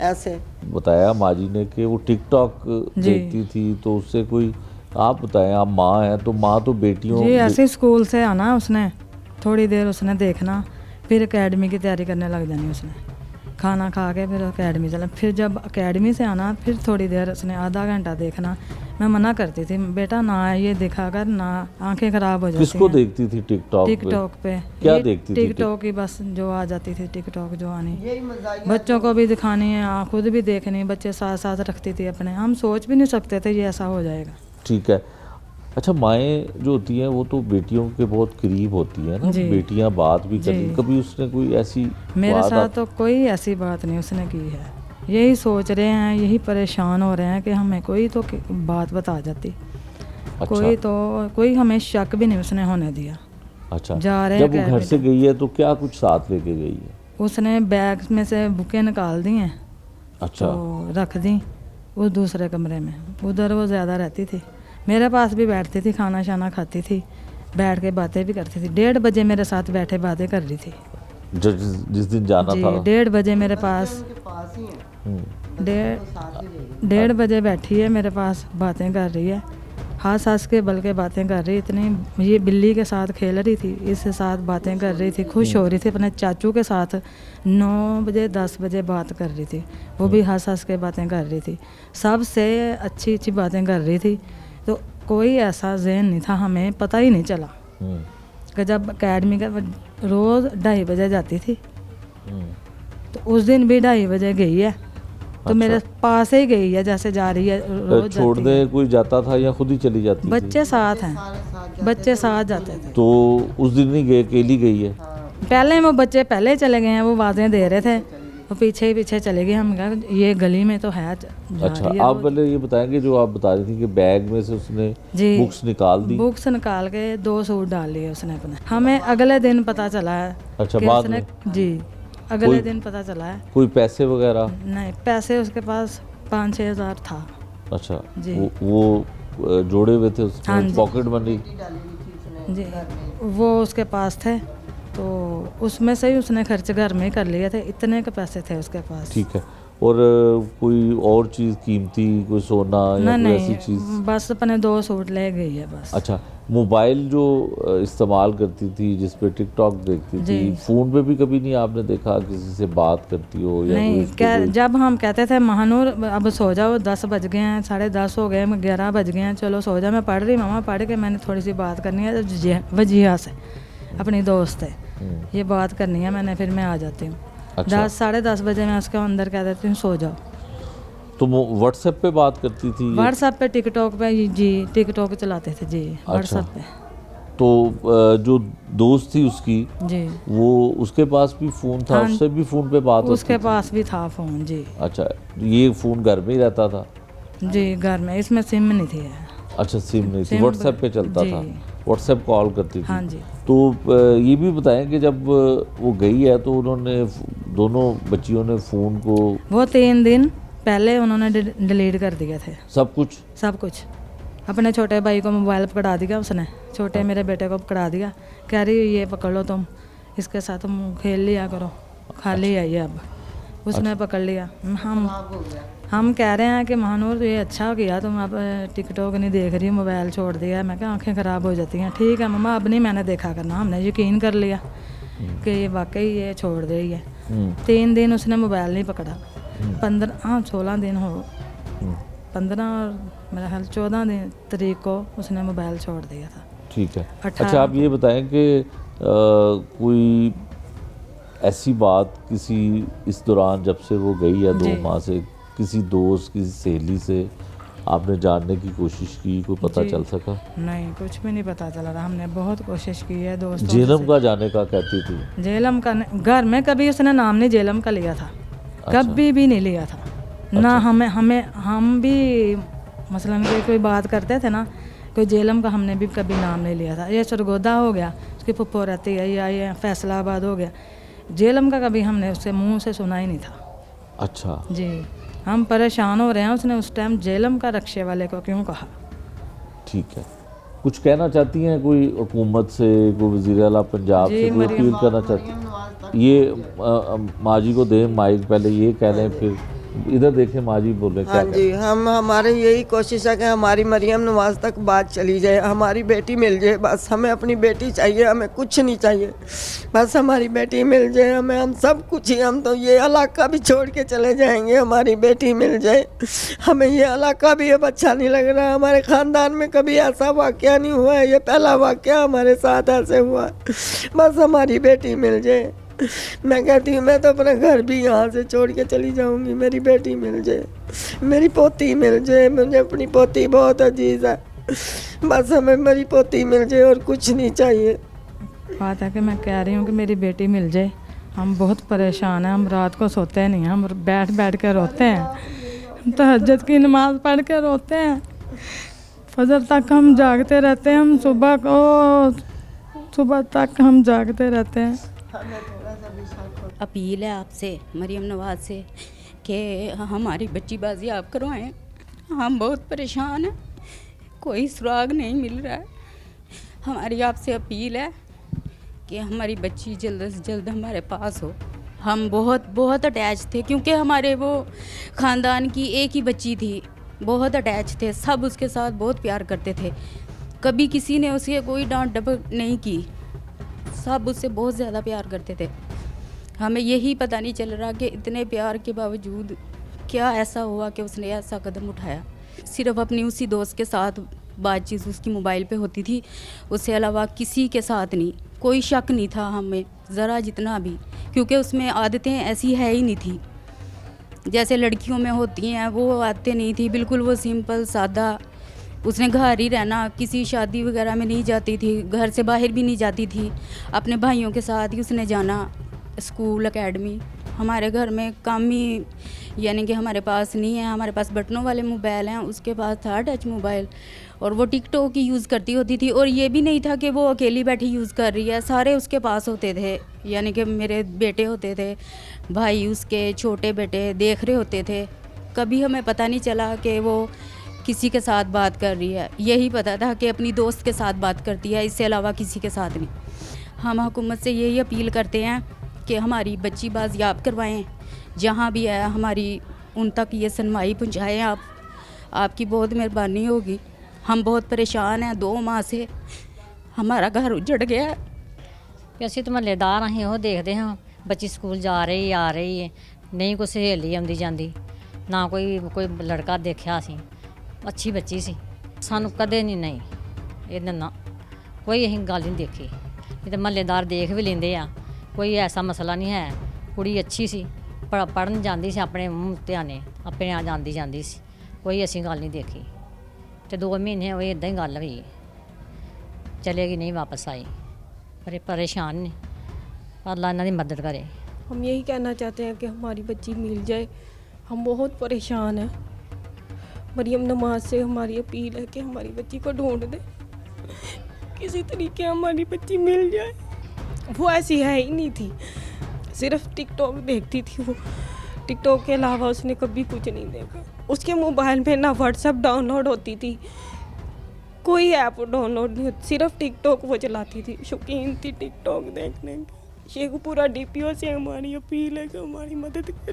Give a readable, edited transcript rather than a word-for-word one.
ऐसे बताया माँ जी ने कि वो टिकटॉक देखती थी, तो उससे कोई, आप बताएं, आप माँ हैं तो माँ तो बेटियों जी ऐसे स्कूल से आना उसने, थोड़ी देर उसने देखना, फिर एकेडमी की तैयारी करने लग जानी उसने, खाना खा के फिर एकेडमी चला, फिर जब एकेडमी से आना फिर थोड़ी देर उसने आधा घंटा देखना। मैं मना करती थी बेटा ना ये देखा कर, ना आंखें खराब हो जाती हैं। किसको देखती थी टिकटॉक पे? क्या देखती थी? टिकटॉक की बस जो आ जाती थी, टिकटॉक जो आनी, यही मज़ाक बच्चों को भी दिखानी है, खुद भी देखनी, बच्चे साथ साथ रखती थी अपने। हम सोच भी नहीं सकते थे ये ऐसा हो जाएगा। ठीक है। अच्छा, माएँ जो होती हैं वो तो बेटियों के बहुत करीब होती हैं ना, बेटियां बात भी करती, कभी उसने कोई ऐसी मेरे साथ तो कोई ऐसी बात नहीं उसने की है। यही सोच रहे हैं, यही परेशान हो रहे हैं कि हमें कोई तो बात बता जाती। अच्छा। कोई हमें शक भी नहीं उसने होने दिया। अच्छा, जा रहे जब वो घर से गई है तो क्या कुछ साथ लेके गई है? उसने बैग में से बुकें निकाल दी हैं। अच्छा। तो रख दी उस दूसरे कमरे में, उधर वो ज़्यादा रहती थी, मेरे पास भी बैठती थी, खाना शाना खाती थी, बैठ के बातें भी करती थी। 1:30 बजे मेरे साथ बैठे बातें कर रही थी। जिस दिन जाना था 1:30 बजे मेरे पास, 1:30 बजे बैठी है मेरे पास, बातें कर रही है, हंस हंस के बल्कि बातें कर रही, इतनी ये बिल्ली के साथ खेल रही थी, इसके साथ बातें कर रही थी, खुश हो रही थी। अपने चाचू के साथ 9 बजे 10 बजे बात कर रही थी, वो भी हंस हंस के बातें कर रही थी, सबसे अच्छी अच्छी बातें कर रही थी। तो कोई ऐसा ज़हन नहीं था, हमें पता ही नहीं चला कि जब एकेडमी का रोज़ 2:30 बजे जाती थी, तो उस दिन भी 2:30 बजे गई है। तो अच्छा। मेरे पास ही गई है, जैसे जा रही है रोज छोड़ने कोई जाता था या खुद ही चली जाती बच्चे थी? साथ हैं, बच्चे साथ जाते थे। तो उस दिन नहीं गए, अकेली गई है? पहले वो बच्चे पहले चले गए हैं, वो आवाज़ें दे रहे थे, वो पीछे ही पीछे चले गए। हम कहा ये गली में तो है। अच्छा, आप पहले ये बताएंगे, जो आप बता रही थी कि बैग में से उसने बुक्स निकाल दी, बुक्स निकाल के 2 सूट डाल लिए उसने अपने। हमें अगले दिन पता चला है। अच्छा, बाद में? जी, अगले दिन पता चला है। कोई पैसे वगैरह? नहीं, पैसे उसके पास 5-6 हज़ार था। अच्छा जी। वो जोड़े हुए थे उसने? हाँ, पॉकेट मनी जी, वो उसके पास थे, तो उसमें से ही उसने खर्च घर में कर लिए थे, इतने के पैसे थे उसके पास। ठीक है। और कोई और चीज़ कीमती, कोई सोना या कोई ऐसी चीज़? बस अपने 2 सूट ले गई है बस। अच्छा, मोबाइल जो इस्तेमाल करती थी, जिस पे टिकटॉक देखती थी, फ़ोन पे भी कभी नहीं आपने देखा किसी से बात करती हो? या नहीं, जब हम कहते थे महानूर अब सो जाओ, 10 बज गए हैं, 10:30 हो गए, 11 बज गए हैं, चलो सो जा, मैं पढ़ रही मामा, पढ़ के मैंने थोड़ी सी बात करनी है वजीहा से, अपनी दोस्त है, ये बात करनी है मैंने, फिर मैं आ जाती हूँ। 10-10:30 बजे मैं उसके अंदर कह देती हूँ सो जाओ। तो वो व्हाट्सएप पे बात करती थी? व्हाट्सएप पे, टिकटॉक पे जी, टिकटॉक चलाते थे जी। व्हाट्सएप पे। तो जो दोस्त थी उसकी जी, वो उसके पास भी फ़ोन था? हाँ, उससे भी फ़ोन पे बात होती थी? उसके पास भी था फ़ोन जी। अच्छा, ये फ़ोन घर में ही रहता था? जी, घर में, इसमें सिम नहीं थी। अच्छा, सिम नहीं थी, व्हाट्सएप पे चलता था, व्हाट्सएप कॉल करती थी। हाँ जी। तो ये भी बताएं कि जब वो गई है तो उन्होंने, दोनों बच्चियों ने फ़ोन को, वो 3 दिन पहले उन्होंने डिलीट कर दिए थे सब कुछ। अपने छोटे भाई को मोबाइल पकड़ा दिया उसने, छोटे मेरे बेटे को पकड़ा दिया, कह रही ये पकड़ लो तुम, इसके साथ तुम खेल लिया करो, खाली आई है अब। उसने पकड़ लिया। हम कह रहे हैं कि महानूर ये अच्छा किया तुम अब टिकटॉक नहीं देख रही, मोबाइल छोड़ दिया। मैं कहा आंखें ख़राब हो जाती हैं। ठीक है मम्मा, अब नहीं मैंने देखा करना। हमने यकीन कर लिया कि ये वाकई ये छोड़ दे रही है। 3 दिन उसने मोबाइल नहीं पकड़ा, 16 दिन हो, 15 और मेरा ख्याल 14 दिन तारीख को उसने मोबाइल छोड़ दिया था। ठीक है। अच्छा, आप ये बताएं कि कोई ऐसी बात किसी इस दौरान जब से वो गई है 2 माह से, किसी दोस्त, किसी सहेली से आपने जानने की कोशिश की, कोई पता चल सका? नहीं, कुछ भी नहीं पता चला रहा। हमने बहुत कोशिश की है दोस्तों। जेलम का जाने का कहती थी? जेलम का घर में कभी उसने नाम नहीं जेलम का लिया था। अच्छा। कभी भी नहीं लिया था। अच्छा। ना हम भी मसलन कोई बात करते थे ना, कोई जेलम का हमने भी कभी नाम नहीं लिया था। ये सरगोदा हो गया, उसकी फुप्पो रहती है, या ये फैसलाबाद हो गया, जेलम का कभी हमने उससे मुंह से सुना ही नहीं था। अच्छा जी, हम परेशान हो रहे हैं, उसने उस टाइम जेलम का रक्शे वाले को क्यों कहा। ठीक है, कुछ कहना चाहती हैं कोई हुकूमत से, कोई वज़ीर आला पंजाब से कोई अपील करना चाहती हैं? ये माँ जी को दें माइक, पहले ये कह लें फिर इधर देखें, माँ जी बोल रहे हैं, हाँ क्या जी, हम हमारे यही कोशिश है कि हमारी मरियम नवाज तक बात चली जाए, हमारी बेटी मिल जाए। बस हमें अपनी बेटी चाहिए, हमें कुछ नहीं चाहिए, बस हमारी बेटी मिल जाए हमें। हम सब कुछ ही, हम तो ये इलाका भी छोड़ के चले जाएंगे, हमारी बेटी मिल जाए। हमें ये इलाका भी अब अच्छा नहीं लग रहा। हमारे ख़ानदान में कभी ऐसा वाक़या नहीं हुआ है, ये पहला वाक़या हमारे साथ ऐसे हुआ। बस हमारी बेटी मिल जाए। मैं कहती हूँ मैं तो अपना घर भी यहाँ से छोड़ के चली जाऊँगी, मेरी बेटी मिल जाए, मेरी पोती मिल जाए। मुझे अपनी पोती बहुत अजीज़ है, बस हमें मेरी पोती मिल जाए और कुछ नहीं चाहिए। बात है कि मैं कह रही हूँ कि मेरी बेटी मिल जाए। हम बहुत परेशान हैं, हम रात को सोते नहीं हैं, हम बैठ बैठ कर रोते हैं, हम तहज्जुद की नमाज़ पढ़ कर रोते हैं, फजर तक हम जागते रहते हैं, हम सुबह तक हम जागते रहते हैं। अपील है आपसे मरियम नवाज से कि हमारी बच्ची बाजी आप करवाएं। हम बहुत परेशान हैं, कोई सुराग नहीं मिल रहा है। हमारी आपसे अपील है कि हमारी बच्ची जल्द से जल्द हमारे पास हो। हम बहुत बहुत अटैच थे, क्योंकि हमारे वो ख़ानदान की एक ही बच्ची थी, बहुत अटैच थे, सब उसके साथ बहुत प्यार करते थे। कभी किसी ने उसे कोई डांट डपट नहीं की, सब उससे बहुत ज़्यादा प्यार करते थे। हमें यही पता नहीं चल रहा कि इतने प्यार के बावजूद क्या ऐसा हुआ कि उसने ऐसा कदम उठाया। सिर्फ अपनी उसी दोस्त के साथ बातचीत उसकी मोबाइल पे होती थी, उससे अलावा किसी के साथ नहीं। कोई शक नहीं था हमें ज़रा जितना भी, क्योंकि उसमें आदतें ऐसी है ही नहीं थी जैसे लड़कियों में होती हैं, वो आदतें नहीं थी, बिल्कुल वो सिंपल सादा। उसने घर ही रहना, किसी शादी वगैरह में नहीं जाती थी, घर से बाहर भी नहीं जाती थी, अपने भाइयों के साथ ही उसने जाना, स्कूल एकेडमी। हमारे घर में कम ही, यानी कि हमारे पास नहीं है, हमारे पास बटनों वाले मोबाइल हैं, उसके पास था टच मोबाइल, और वो टिकटॉक की यूज़ करती होती थी। और ये भी नहीं था कि वो अकेली बैठी यूज़ कर रही है, सारे उसके पास होते थे, यानी कि मेरे बेटे होते थे, भाई उसके छोटे बेटे देख रहे होते थे। कभी हमें पता नहीं चला कि वो किसी के साथ बात कर रही है, यही पता था कि अपनी दोस्त के साथ बात करती है, इससे अलावा किसी के साथ नहीं। हम हुकूमत से यही अपील करते हैं कि हमारी बच्ची बाजियाब करवाएं, जहाँ भी है हमारी उन तक ये सुनवाई पहुँचाएँ आप, आपकी बहुत मेहरबानी होगी। हम बहुत परेशान हैं, 2 माह से हमारा घर उजड़ गया है। कि ਅਸੀਂ ਤਾਂ ਮਹੱਲੇਦਾਰ ਅਸੀਂ ਉਹ ਦੇਖਦੇ ਹਾਂ ਬੱਚੀ ਸਕੂਲ ਜਾ ਰਹੀ ਆ ਰਹੀ ਹੈ, ਨਹੀਂ ਕੋਈ ਸਹੇਲੀ ਆਉਂਦੀ ਜਾਂਦੀ, ਨਾ ਕੋਈ ਲੜਕਾ ਦੇਖਿਆ ਅਸੀਂ। ਅੱਛੀ ਬੱਚੀ ਸੀ, ਸਾਨੂੰ ਕਦੇ ਨਹੀਂ ਇਹਦੇ ਨਾਲ ਕੋਈ ਅਸੀਂ ਗੱਲ ਨਹੀਂ ਦੇਖੀ। ਇਹ ਤਾਂ ਮਹੱਲੇਦਾਰ ਦੇਖ ਵੀ ਲੈਂਦੇ ਆ, ਕੋਈ ਐਸਾ ਮਸਲਾ ਨਹੀਂ ਹੈ। ਕੁੜੀ ਅੱਛੀ ਸੀ, ਪੜ੍ਹਨ ਜਾਂਦੀ ਸੀ, ਆਪਣੇ ਮੂੰਹ ਧਿਆਨੇ ਆਪਣੇ ਆ ਜਾਂਦੀ ਸੀ, ਕੋਈ ਅਸੀਂ ਗੱਲ ਨਹੀਂ ਦੇਖੀ। ਤੇ 2 ਮਹੀਨੇ ਹੋਏ ਇਦਾਂ ਹੀ ਗੱਲ ਹੋਈ, ਚਲੇਗੀ नहीं वापस आई। पर परेशान ने, अल्लाह इन्हां दी मदद करे। हम यही कहना चाहते हैं कि हमारी बच्ची मिल जाए, हम बहुत परेशान हैं। मरियम नमाज से हमारी अपील है कि हमारी बच्ची को ढूंढ दे, किसी तरीके हमारी बच्ची मिल जाए। वो ऐसी है ही नहीं थी, सिर्फ टिकटॉक देखती थी वो, टिकटॉक के अलावा उसने कभी कुछ नहीं देखा। उसके मोबाइल में ना व्हाट्सएप डाउनलोड होती थी, कोई ऐप डाउनलोड नहीं होती, सिर्फ टिकटॉक वो चलाती थी, शौकीन थी टिकटॉक देखने की। ये पूरा DPO से हमारी अपील है कि हमारी मदद करे।